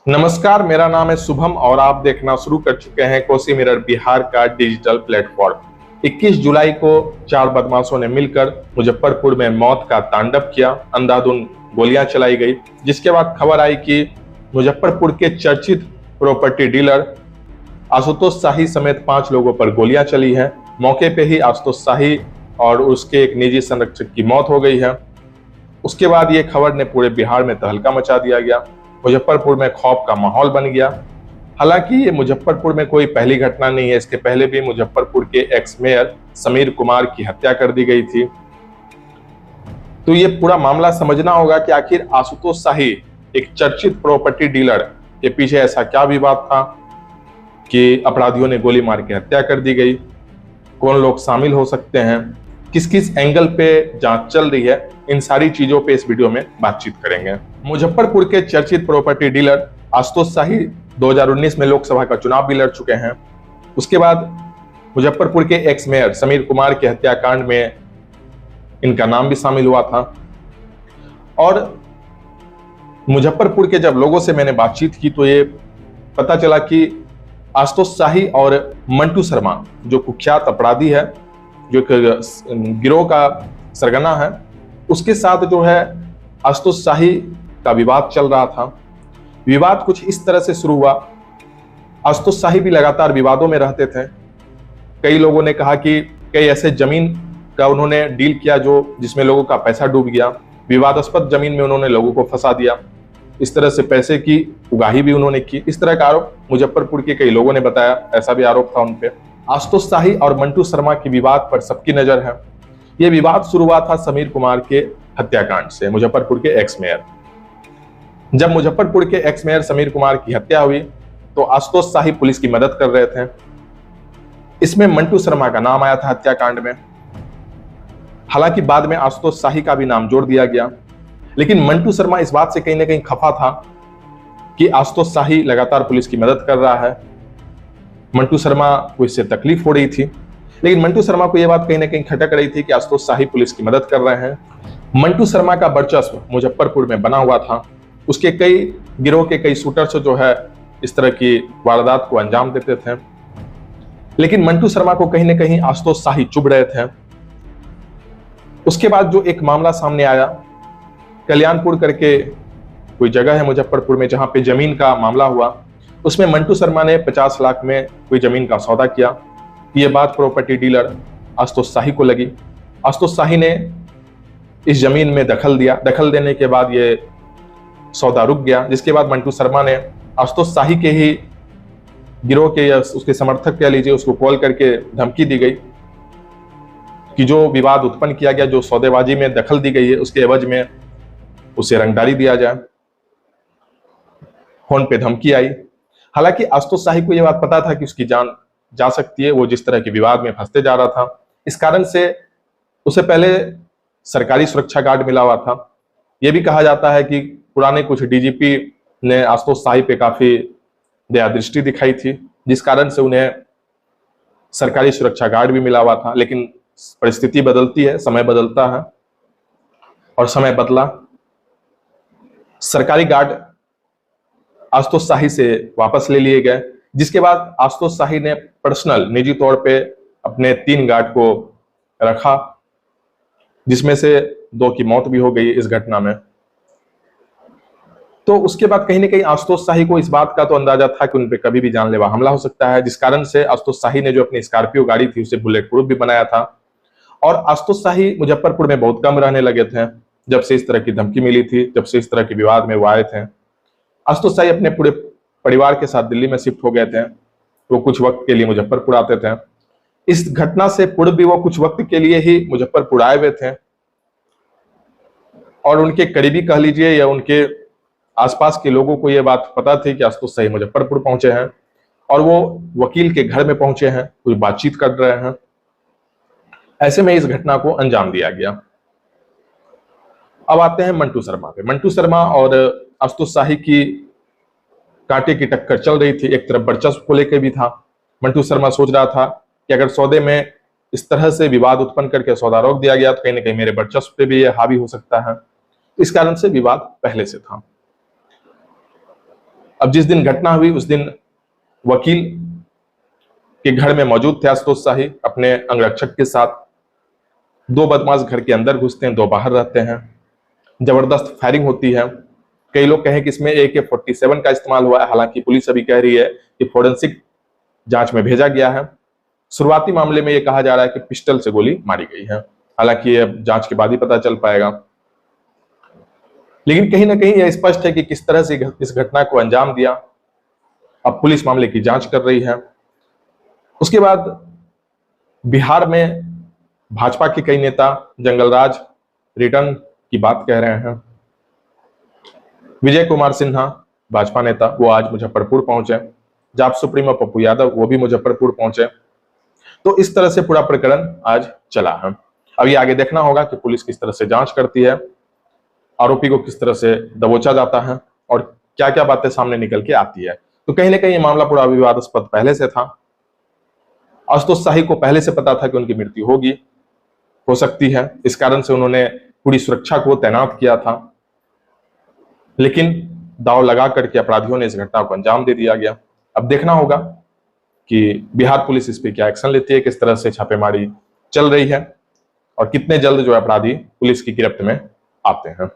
नमस्कार, मेरा नाम है शुभम और आप देखना शुरू कर चुके हैं कोसी मिरर बिहार का डिजिटल प्लेटफॉर्म। 21 जुलाई को 4 बदमाशों ने मिलकर मुजफ्फरपुर में मौत का तांडव किया। अंधाधुंध गोलियां चलाई गई, जिसके बाद खबर आई कि मुजफ्फरपुर के चर्चित प्रॉपर्टी डीलर आशुतोष शाही समेत 5 लोगों पर गोलियां चली हैं। मौके पे ही आशुतोष शाही और उसके एक निजी संरक्षक की मौत हो गई है। उसके बाद ये खबर ने पूरे बिहार में तहलका मचा दिया गया। मुजफ्फरपुर में खौफ का माहौल बन गया। हालांकि ये मुजफ्फरपुर में कोई पहली घटना नहीं है। इसके पहले भी मुजफ्फरपुर के एक्स मेयर समीर कुमार की हत्या कर दी गई थी। तो ये पूरा मामला समझना होगा कि आखिर आशुतोष शाही, एक चर्चित प्रॉपर्टी डीलर, के पीछे ऐसा क्या विवाद था कि अपराधियों ने गोली मार के हत्या कर दी गई। कौन लोग शामिल हो सकते हैं, किस किस एंगल पे जांच चल रही है, इन सारी चीजों पे इस वीडियो में बातचीत करेंगे। मुजफ्फरपुर के चर्चित प्रॉपर्टी डीलर आशुतोष शाही 2019 में लोकसभा का चुनाव भी लड़ चुके हैं। उसके बाद मुजफ्फरपुर के एक्स मेयर समीर कुमार के हत्याकांड में इनका नाम भी शामिल हुआ था। और मुजफ्फरपुर के जब लोगों से मैंने बातचीत की तो ये पता चला कि आशुतोष शाही और मंटू शर्मा, जो कुख्यात अपराधी है, जो एक गिरोह का सरगना है, उसके साथ जो है आशुतोष शाही का विवाद चल रहा था। विवाद कुछ इस तरह से शुरू हुआ। आशुतोष शाही भी लगातार विवादों में रहते थे। कई लोगों ने कहा कि कई ऐसे जमीन का उन्होंने डील किया जिसमें लोगों का पैसा डूब गया। विवादास्पद जमीन में उन्होंने लोगों को फंसा दिया। इस तरह से पैसे की उगाही भी उन्होंने की। इस तरह का आरोप मुजफ्फरपुर के कई लोगों ने बताया, ऐसा भी आरोप था उन पे। आशुतोष शाही और मंटू शर्मा के विवाद पर सबकी नजर है। यह विवाद शुरू हुआ था समीर कुमार के हत्याकांड से, मुजफ्फरपुर के एक्स मेयर। जब मुजफ्फरपुर के एक्स मेयर समीर कुमार की हत्या हुई तो आशुतोष शाही पुलिस की मदद कर रहे थे। इसमें मंटू शर्मा का नाम आया था हत्याकांड में। हालांकि बाद में आशुतोष शाही का भी नाम जोड़ दिया गया, लेकिन मंटू शर्मा इस बात से कहीं ना कहीं खफा था कि आशुतोष शाही लगातार पुलिस की मदद कर रहा है। मंटू शर्मा को इससे तकलीफ हो रही थी, लेकिन मंटू शर्मा को यह बात कहीं ना कहीं खटक रही थी कि आशुतोष शाही पुलिस की मदद कर रहे हैं। मंटू शर्मा का वर्चस्व मुजफ्फरपुर में बना हुआ था। उसके कई गिरोह के कई शूटर्स जो है इस तरह की वारदात को अंजाम देते थे, लेकिन मंटू शर्मा को कहीं ना कहीं आशुतोष शाही चुभ रहे थे। उसके बाद जो एक मामला सामने आया, कल्याणपुर करके कोई जगह है मुजफ्फरपुर में जहां पे जमीन का मामला हुआ। उसमें मंटू शर्मा ने 50 लाख में कोई जमीन का सौदा किया। ये बात प्रॉपर्टी डीलर आशुतोष शाही को लगी। आशुतोष शाही ने इस जमीन में दखल दिया। दखल देने के बाद ये सौदा रुक गया, जिसके बाद मंटू शर्मा ने आशुतोष शाही के ही गिरोह के या उसके समर्थक कह लीजिए, उसको कॉल करके धमकी दी गई कि जो विवाद उत्पन्न किया गया, जो सौदेबाजी में दखल दी गई है, उसके एवज में उसे रंगदारी दिया जाए। फोन पे धमकी आई। हालांकि आशुतोष शाही को यह बात पता था कि उसकी जान जा सकती है। वो जिस तरह के विवाद में फंसते जा रहा था, इस कारण से उसे पहले सरकारी सुरक्षा गार्ड मिला हुआ था। यह भी कहा जाता है कि पुराने कुछ डीजीपी ने आशुतोष शाही पे काफी दया दृष्टि दिखाई थी, जिस कारण से उन्हें सरकारी सुरक्षा गार्ड भी मिला हुआ था। लेकिन परिस्थिति बदलती है, समय बदलता है, और समय बदला। सरकारी गार्ड आशुतोष शाही से वापस ले लिए गए, जिसके बाद आशुतोष शाही ने पर्सनल निजी तौर पे अपने 3 गार्ड को रखा, जिसमें से 2 की मौत भी हो गई इस घटना में। तो उसके बाद कहीं ना कहीं आशुतोष शाही को इस बात का तो अंदाजा था कि उन पे कभी भी जानलेवा हमला हो सकता है, जिस कारण से आशुतोष शाही ने जो अपनी स्कॉर्पियो गाड़ी थी उसे बुलेट प्रूफ भी बनाया था। और आशुतोष शाही मुजफ्फरपुर में बहुत कम रहने लगे थे जब से इस तरह की धमकी मिली थी, जब से इस तरह के विवाद में वो आए थे। आशुतोष शाही अपने पूरे परिवार के साथ दिल्ली में शिफ्ट हो गए थे। वो कुछ वक्त के लिए मुजफ्फरपुर आते थे। इस घटना से पूर्व भी वो कुछ वक्त के लिए ही मुजफ्फरपुर आए हुए थे, और उनके करीबी कह लीजिए या उनके आसपास के लोगों को यह बात पता थी कि आशुतोष शाही मुजफ्फरपुर पहुंचे हैं, और वो वकील के घर में पहुंचे हैं, कुछ बातचीत कर रहे हैं। ऐसे में इस घटना को अंजाम दिया गया। अब आते हैं मंटू शर्मा पे। मंटू शर्मा और आशुतोष शाही की कांटे की टक्कर चल रही थी। एक तरफ वर्चस्व को लेकर भी था। मंटू शर्मा सोच रहा था कि अगर सौदे में इस तरह से विवाद उत्पन्न करके सौदा रोक दिया गया तो कहीं ना कहीं मेरे वर्चस्व पे भी यह हावी हो सकता है। इस कारण से विवाद पहले से था। अब जिस दिन घटना हुई उस दिन वकील के घर में मौजूद थे आशुतोष शाही अपने अंगरक्षक के साथ। दो बदमाश घर के अंदर घुसते हैं, दो बाहर रहते हैं। जबरदस्त फायरिंग होती है। कई लोग कहें कि इसमें AK-47 का इस्तेमाल हुआ है, हालांकि पुलिस अभी कह रही है कि फोरेंसिक जांच में भेजा गया है। शुरुआती मामले में यह कहा जा रहा है कि पिस्टल से गोली मारी गई है, हालांकि अब जांच के बाद ही पता चल पाएगा। लेकिन कहीं ना कहीं यह स्पष्ट है कि किस तरह से इस घटना को अंजाम दिया। अब पुलिस मामले की जांच कर रही है। उसके बाद बिहार में भाजपा के कई नेता जंगलराज रिटर्न की बात कह रहे हैं। विजय कुमार सिन्हा भाजपा नेता, वो आज मुजफ्फरपुर पहुंचे। जाप सुप्रीमो पप्पू यादव वो भी मुजफ्फरपुर पहुंचे। तो इस तरह से पूरा प्रकरण आज चला है। अब ये आगे देखना होगा कि पुलिस किस तरह से जांच करती है, आरोपी को किस तरह से दबोचा जाता है और क्या क्या बातें सामने निकल के आती है। तो कहीं ना कहीं ये मामला पूरा विवादास्पद पहले से था। आशुतोष शाही को पहले से पता था कि उनकी मृत्यु होगी, हो सकती है, इस कारण से उन्होंने पूरी सुरक्षा को तैनात किया था। लेकिन दांव लगा करके अपराधियों ने इस घटना को अंजाम दे दिया गया। अब देखना होगा कि बिहार पुलिस इस पे क्या एक्शन लेती है, किस तरह से छापेमारी चल रही है और कितने जल्द जो अपराधी पुलिस की गिरफ्त में आते हैं।